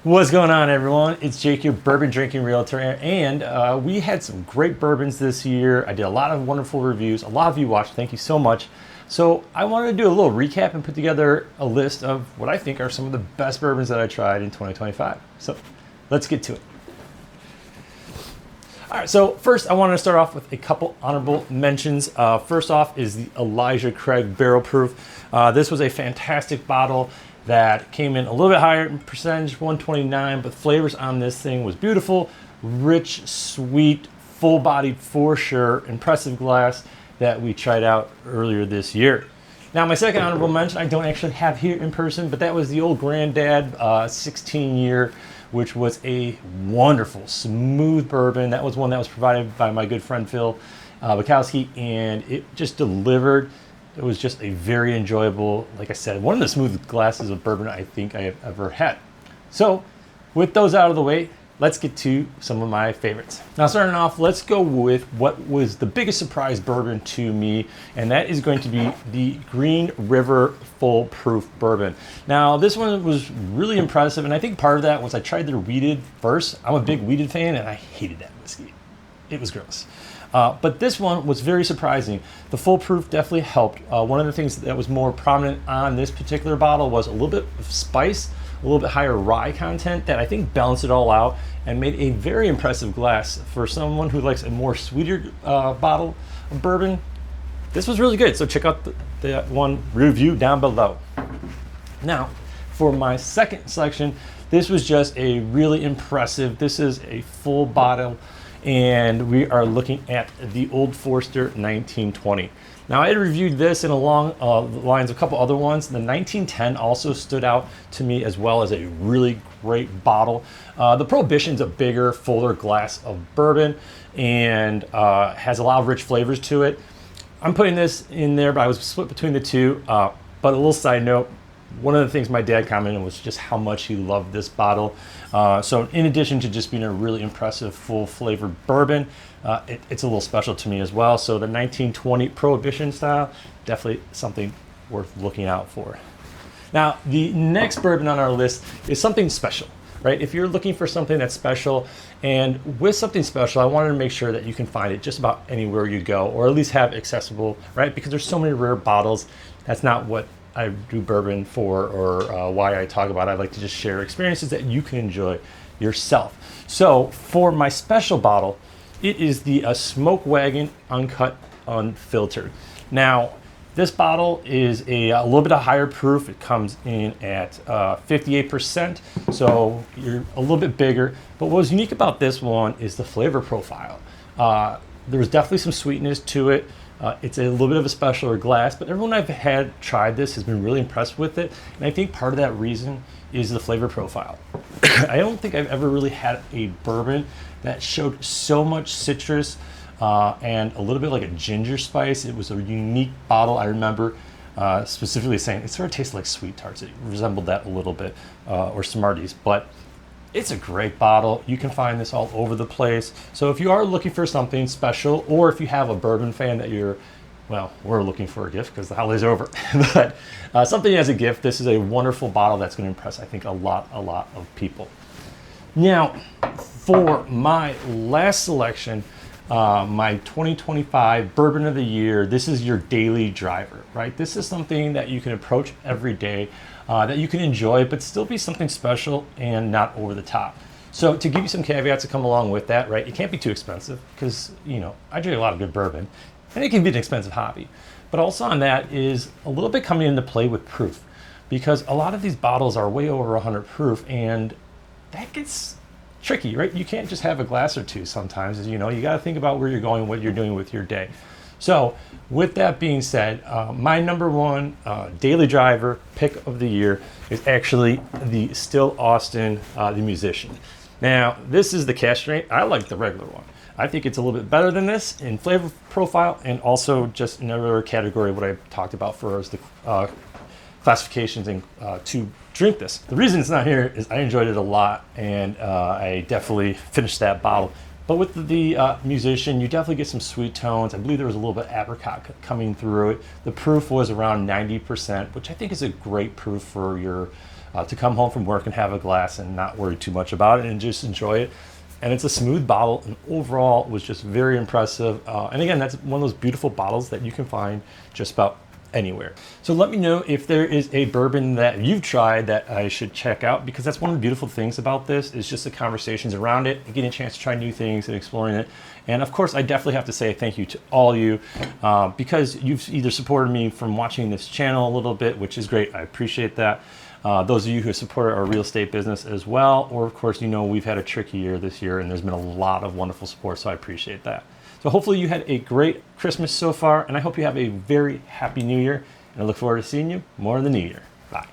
What's going on, everyone? It's Jake, your bourbon drinking realtor, and we had some great bourbons this year. I did a lot of wonderful reviews. A lot of you watched. Thank you so much. So I wanted to do a little recap and put together a list of what I think are some of the best bourbons that I tried in 2025. So let's get to it. All right, so first I wanted to start off with a couple honorable mentions. First off is the Elijah Craig Barrel Proof. This was a fantastic bottle that came in a little bit higher in percentage, 129, but flavors on this thing was beautiful, rich, sweet, full-bodied for sure, impressive glass that we tried out earlier this year. Now, my second honorable mention I don't actually have here in person, but that was the Old Granddad 16-year, which was a wonderful, smooth bourbon. That was one that was provided by my good friend Phil Bukowski, and it just delivered. It was just a very enjoyable, like I said, one of the smoothest glasses of bourbon I think I have ever had. So, with those out of the way, let's get to some of my favorites. Now, starting off, let's go with what was the biggest surprise bourbon to me, and that is going to be the Green River Full Proof Bourbon. Now, this one was really impressive, and I think part of that was I tried their wheated first. I'm a big wheated fan, and I hated that whiskey. It was gross. But this one was very surprising. The full proof definitely helped. One of the things that was more prominent on this particular bottle was a little bit of spice, a little bit higher rye content that I think balanced it all out and made a very impressive glass for someone who likes a more sweeter bottle of bourbon. This was really good, so check out the one review down below. Now, for my second selection, this was just a really impressive, this is a full bottle, and we are looking at the Old Forester 1920. Now, I had reviewed this in along the lines of a couple other ones. The 1910 also stood out to me as well as a really great bottle. The Prohibition's a bigger, fuller glass of bourbon and has a lot of rich flavors to it. I'm putting this in there, but I was split between the two. But a little side note, one of the things my dad commented was just how much he loved this bottle. So in addition to just being a really impressive full flavored bourbon, it's a little special to me as well. So the 1920 Prohibition style, definitely something worth looking out for. Now, the next bourbon on our list is something special, right? If you're looking for something that's special, and with something special, I wanted to make sure that you can find it just about anywhere you go, or at least have accessible, right? Because there's so many rare bottles. That's not what I do bourbon for, or why I talk about it. I like to just share experiences that you can enjoy yourself. So for my special bottle, it is the Smoke Wagon Uncut Unfiltered. Now, this bottle is a little bit of higher proof. It comes in at 58%, so you're a little bit bigger. But what was unique about this one is the flavor profile. There was definitely some sweetness to it. It's a little bit of a specialer glass, but everyone I've had tried this has been really impressed with it. And I think part of that reason is the flavor profile. I don't think I've ever really had a bourbon that showed so much citrus and a little bit like a ginger spice. It was a unique bottle. I remember specifically saying it sort of tasted like Sweet Tarts. It resembled that a little bit, or Smarties, but it's a great bottle. You can find this all over the place. So if you are looking for something special, or if you have a bourbon fan that we're looking for a gift because the holiday's over. But something as a gift, this is a wonderful bottle that's going to impress, I think, a lot of people. Now, for my last selection, my 2025 Bourbon of the Year, this is your daily driver, right? This is something that you can approach every day, that you can enjoy, but still be something special and not over the top. So to give you some caveats to come along with that, right? It can't be too expensive because, I drink a lot of good bourbon and it can be an expensive hobby. But also on that is a little bit coming into play with proof, because a lot of these bottles are way over 100 proof, and that gets tricky, right? You can't just have a glass or two sometimes. You got to think about where you're going, what you're doing with your day. So with that being said, my number one daily driver pick of the year is actually the Still Austin, the Musician. Now, this is the cask strength. I like the regular one. I think it's a little bit better than this in flavor profile, and also just another category what I talked about for as the classifications and to drink this. The reason it's not here is I enjoyed it a lot, and I definitely finished that bottle. But with the Musician, you definitely get some sweet tones. I believe there was a little bit of apricot coming through it. The proof was around 90%, which I think is a great proof for your to come home from work and have a glass and not worry too much about it and just enjoy it. And it's a smooth bottle, and overall was just very impressive. And again, that's one of those beautiful bottles that you can find just about anywhere. So let me know if there is a bourbon that you've tried that I should check out, because that's one of the beautiful things about this is just the conversations around it and getting a chance to try new things and exploring it. And of course, I definitely have to say thank you to all you because you've either supported me from watching this channel a little bit, which is great. I appreciate that. Those of you who supported our real estate business as well, or of course, we've had a tricky year this year and there's been a lot of wonderful support, so I appreciate that. So hopefully you had a great Christmas so far, and I hope you have a very happy New Year, and I look forward to seeing you more in the New Year. Bye.